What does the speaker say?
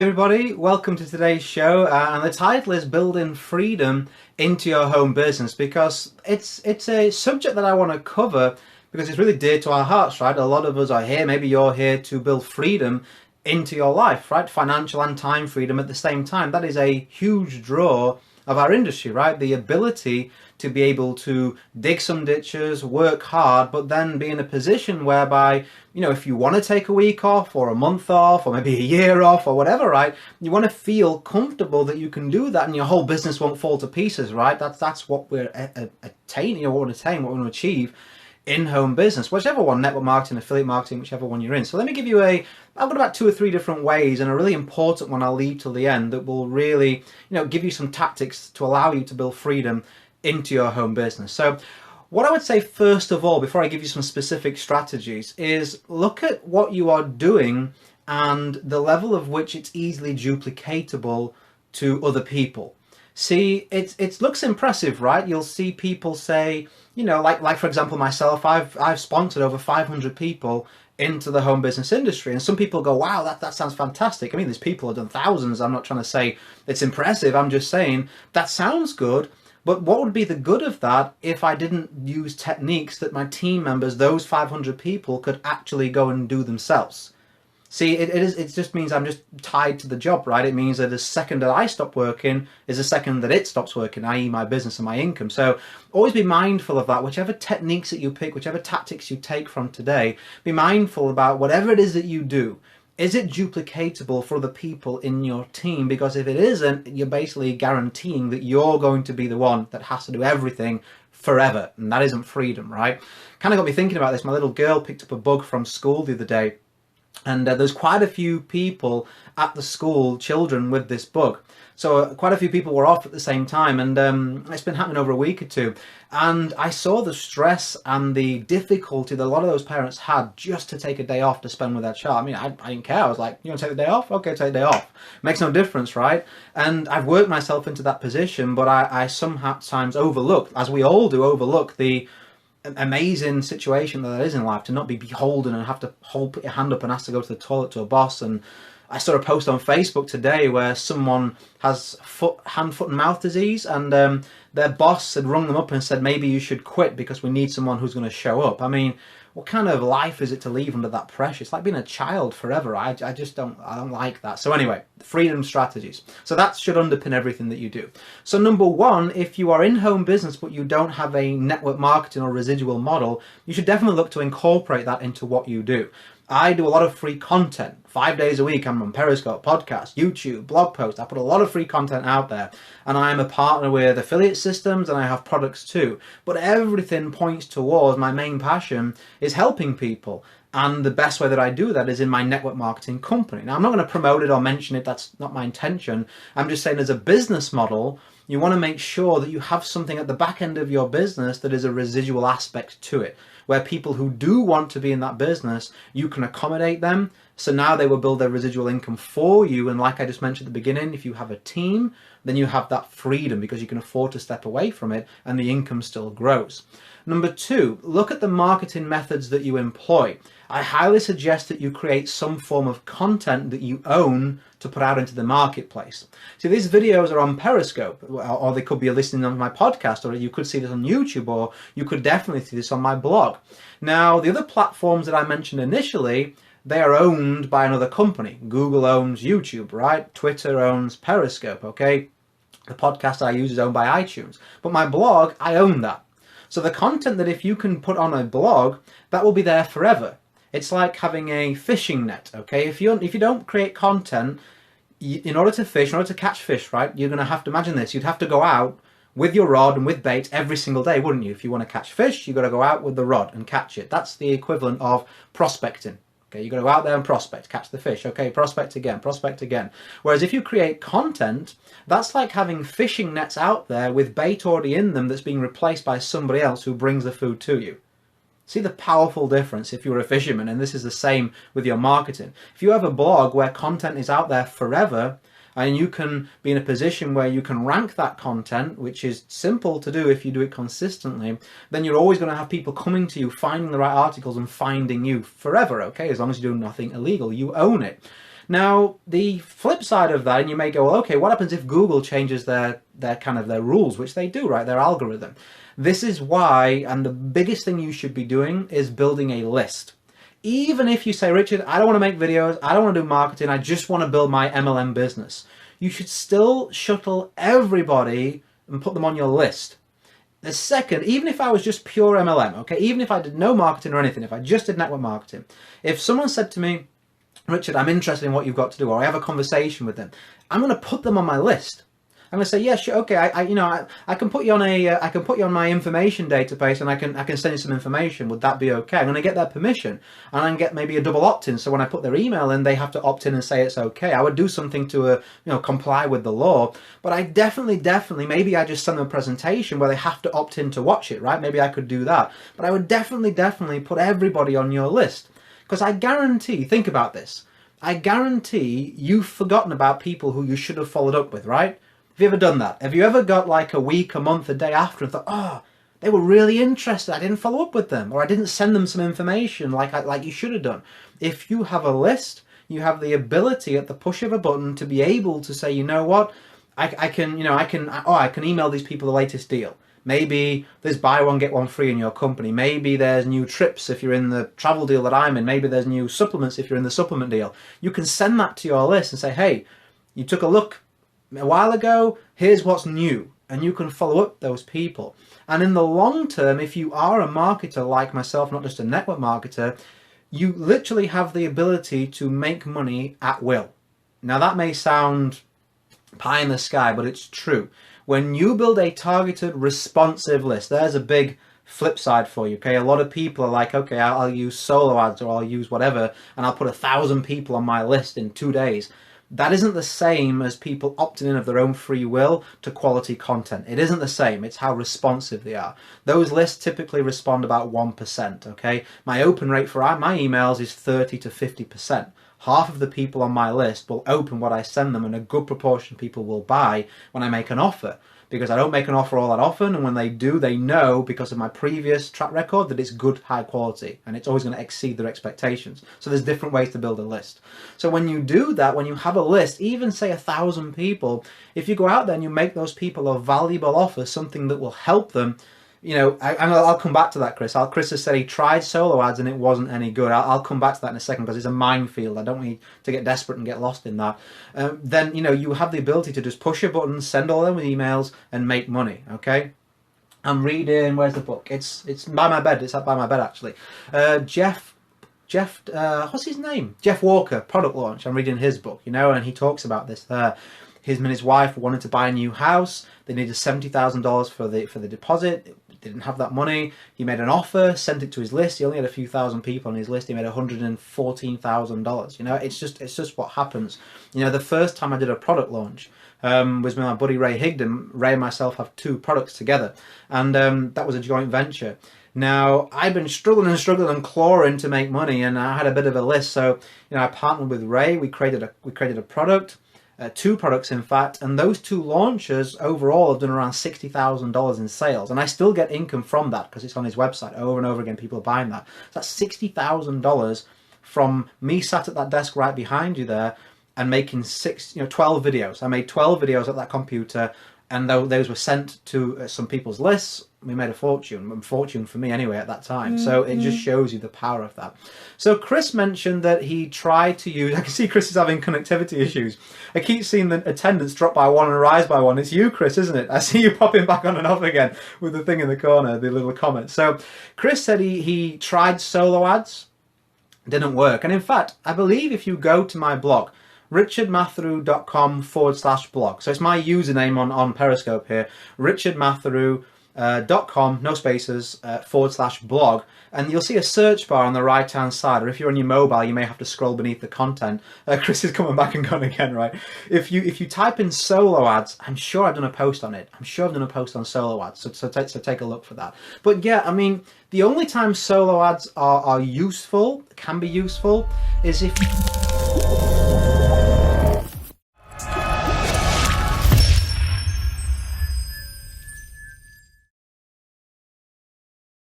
Everybody, welcome to today's show, and the title is Building Freedom into Your Home Business, because it's a subject that I want to cover because it's really dear to our hearts, right? A lot of us are here, maybe you're here to build freedom into your life, right? Financial and time freedom at the same time. That is a huge draw of our industry, right? The ability to be able to dig some ditches, work hard, but then be in a position whereby, if you want to take a week off or a month off or maybe a year off or whatever, right? You want to feel comfortable that you can do that and your whole business won't fall to pieces, right? That's what we're attaining, what we want to achieve in home business, whichever one, network marketing, affiliate marketing, whichever one you're in. So let me give you I've got about 2 or 3 different ways, and a really important one I'll leave till the end that will really, give you some tactics to allow you to build freedom into your home business. So what I would say first of all, before I give you some specific strategies, is look at what you are doing and the level of which it's easily duplicatable to other people. See, it looks impressive, right? You'll see people say, like for example, myself, I've sponsored over 500 people into the home business industry, and some people go, wow, that sounds fantastic. I mean, there's people who've done thousands. I'm not trying to say it's impressive. I'm just saying that sounds good. But what would be the good of that if I didn't use techniques that my team members, those 500 people, could actually go and do themselves? See, it just means I'm just tied to the job, right? It means that the second that I stop working is the second that it stops working, i.e. my business and my income. So always be mindful of that. Whichever techniques that you pick, whichever tactics you take from today, be mindful about whatever it is that you do. Is it duplicatable for other people in your team? Because if it isn't, you're basically guaranteeing that you're going to be the one that has to do everything forever. And that isn't freedom, right? Kind of got me thinking about this. My little girl picked up a book from school the other day. And there's quite a few people at the school, children, with this book. So quite a few people were off at the same time, and it's been happening over a week or two. And I saw the stress and the difficulty that a lot of those parents had just to take a day off to spend with their child. I mean, I didn't care. I was like, you want to take the day off? Okay, take the day off. Makes no difference, right? And I've worked myself into that position, but I sometimes overlook, as we all do, overlook the amazing situation that is in life, to not be beholden and have to put your hand up and ask to go to the toilet to a boss. And I saw a post on Facebook today where someone has hand, foot and mouth disease, and their boss had rung them up and said, maybe you should quit because we need someone who's going to show up. I mean, what kind of life is it to leave under that pressure? It's like being a child forever. I don't like that. So anyway, freedom strategies. So that should underpin everything that you do. So number one, if you are in home business but you don't have a network marketing or residual model, you should definitely look to incorporate that into what you do. I do a lot of free content. 5 days a week, I'm on Periscope, podcast, YouTube, blog posts. I put a lot of free content out there. And I'm a partner with affiliate systems, and I have products too. But everything points towards my main passion is helping people. And the best way that I do that is in my network marketing company. Now, I'm not going to promote it or mention it. That's not my intention. I'm just saying, as a business model, you want to make sure that you have something at the back end of your business that is a residual aspect to it, where people who do want to be in that business, you can accommodate them. So now they will build their residual income for you. And like I just mentioned at the beginning, if you have a team, then you have that freedom because you can afford to step away from it and the income still grows. Number two, look at the marketing methods that you employ. I highly suggest that you create some form of content that you own to put out into the marketplace. See, these videos are on Periscope, or they could be listening on my podcast, or you could see this on YouTube, or you could definitely see this on my blog. Now, the other platforms that I mentioned initially, they are owned by another company. Google owns YouTube, right? Twitter owns Periscope, okay? The podcast I use is owned by iTunes. But my blog, I own that. So the content that if you can put on a blog, that will be there forever. It's like having a fishing net, okay? If you don't create content, in order to fish, in order to catch fish, right, you're going to have to, imagine this, you'd have to go out with your rod and with bait every single day, wouldn't you? If you want to catch fish, you've got to go out with the rod and catch it. That's the equivalent of prospecting. Okay, you've got to go out there and prospect, catch the fish. Okay, prospect again, prospect again. Whereas if you create content, that's like having fishing nets out there with bait already in them that's being replaced by somebody else who brings the food to you. See the powerful difference if you're a fisherman, and this is the same with your marketing. If you have a blog where content is out there forever, and you can be in a position where you can rank that content, which is simple to do if you do it consistently, then you're always going to have people coming to you, finding the right articles and finding you forever, okay? As long as you do nothing illegal, you own it. Now, the flip side of that, and you may go, well, okay, what happens if Google changes their rules, which they do, right? Their algorithm. This is why, and the biggest thing you should be doing is building a list. Even if you say, Richard, I don't want to make videos, I don't want to do marketing, I just want to build my MLM business. You should still shuttle everybody and put them on your list. The second, even if I was just pure MLM, okay, even if I did no marketing or anything, if I just did network marketing, if someone said to me, Richard, I'm interested in what you've got to do, or I have a conversation with them, I'm going to put them on my list. I'm going to say, yeah, sure, okay, I can put you on I can put you on my information database, and I can send you some information. Would that be okay? I'm going to get their permission, and I can get maybe a double opt-in. So when I put their email in, they have to opt in and say it's okay. I would do something to comply with the law, but I definitely, maybe I just send them a presentation where they have to opt in to watch it, right? Maybe I could do that, but I would definitely put everybody on your list, because I guarantee. Think about this. I guarantee you've forgotten about people who you should have followed up with, right? Have you ever done that? Have you ever got like a week, a month, a day after and thought, oh, they were really interested, I didn't follow up with them, or I didn't send them some information like you should have done? If you have a list, you have the ability at the push of a button to be able to say, you know what, I can email these people the latest deal. Maybe there's buy one get one free in your company. Maybe there's new trips if you're in the travel deal that I'm in. Maybe there's new supplements if you're in the supplement deal. You can send that to your list and say, hey, you took a look a while ago, here's what's new, and you can follow up those people. And in the long term, if you are a marketer like myself, not just a network marketer, you literally have the ability to make money at will. Now that may sound pie in the sky, but it's true. When you build a targeted, responsive list, there's a big flip side for you, okay? A lot of people are like, okay, I'll use solo ads, or I'll use whatever, and I'll put 1,000 people on my list in 2 days. That isn't the same as people opting in of their own free will to quality content. It isn't the same. It's how responsive they are. Those lists typically respond about 1%, okay? My open rate for my emails is 30 to 50%. Half of the people on my list will open what I send them, and a good proportion of people will buy when I make an offer. Because I don't make an offer all that often, and when they do, they know, because of my previous track record, that it's good, high quality, and it's always going to exceed their expectations. So there's different ways to build a list. So when you do that, when you have a list, even say 1,000 people, if you go out there and you make those people a valuable offer, something that will help them, I'll come back to that, Chris. Chris has said he tried solo ads and it wasn't any good. I'll come back to that in a second, because it's a minefield. I don't want you to get desperate and get lost in that. Then, you have the ability to just push a button, send all them emails, and make money, okay? I'm reading, where's the book? It's by my bed. It's up by my bed, actually. Jeff, what's his name? Jeff Walker, Product Launch. I'm reading his book, and he talks about this there. Him and his wife wanted to buy a new house. They needed $70,000 for the deposit. Didn't have that money. He made an offer, sent it to his list. He only had a few thousand people on his list. He made $114,000. It's just what happens. The first time I did a product launch was with my buddy Ray Higdon. Ray and myself have 2 products together, and that was a joint venture. Now, I've been struggling and clawing to make money, and I had a bit of a list. So, I partnered with Ray. We created a product. 2 products, in fact, and those 2 launches overall have done around $60,000 in sales, and I still get income from that because it's on his website over and over again. People are buying that. So that's $60,000 from me sat at that desk right behind you there and making 12 videos. I made 12 videos at that computer, and those were sent to some people's lists. We made a fortune for me anyway at that time. So it just shows you the power of that. So Chris mentioned that he tried to use, I can see Chris is having connectivity issues. I keep seeing the attendance drop by 1 and rise by 1. It's you, Chris, isn't it? I see you popping back on and off again with the thing in the corner, the little comment. So Chris said he tried solo ads, didn't work. And in fact, I believe if you go to my blog, richardmatheru.com/blog. So it's my username on Periscope here, richardmatheru.com, no spaces, /blog, and you'll see a search bar on the right hand side, or if you're on your mobile you may have to scroll beneath the content. Chris is coming back and gone again, right? If you type in solo ads, I'm sure I've done a post on it. I'm sure I've done a post on solo ads, so take a look for that. But yeah, I mean, the only time solo ads are useful, can be useful, is if